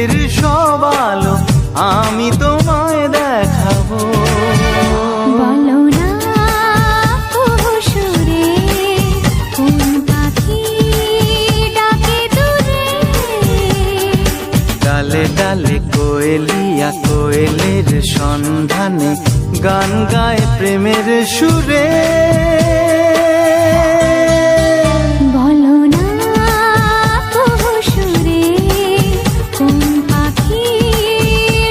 বুকের সব আলো আমি তোমায় দেখাবো। বলো না ওহো সুরে কোন পাখি ডাকে দূরে। ডালে ডালে কোয়েলিয়া কোয়েলের সন্ধানে গান গায় প্রেমের সুরে। বলো না ওহো সুরে কোন পাখি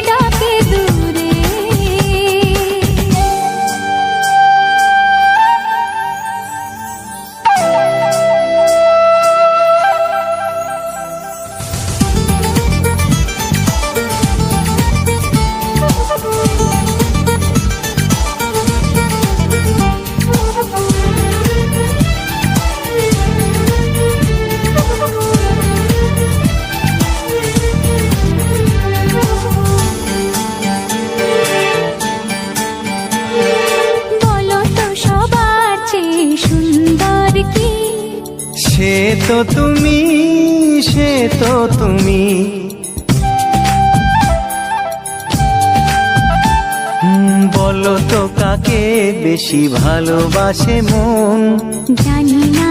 ডাকে দূরে। বলো তো সবার চেয়ে সুন্দর কি? সে তো তুমি, সে তো তুমি। বলো তো কাকে বেশি ভালোবাসে মন? জানি না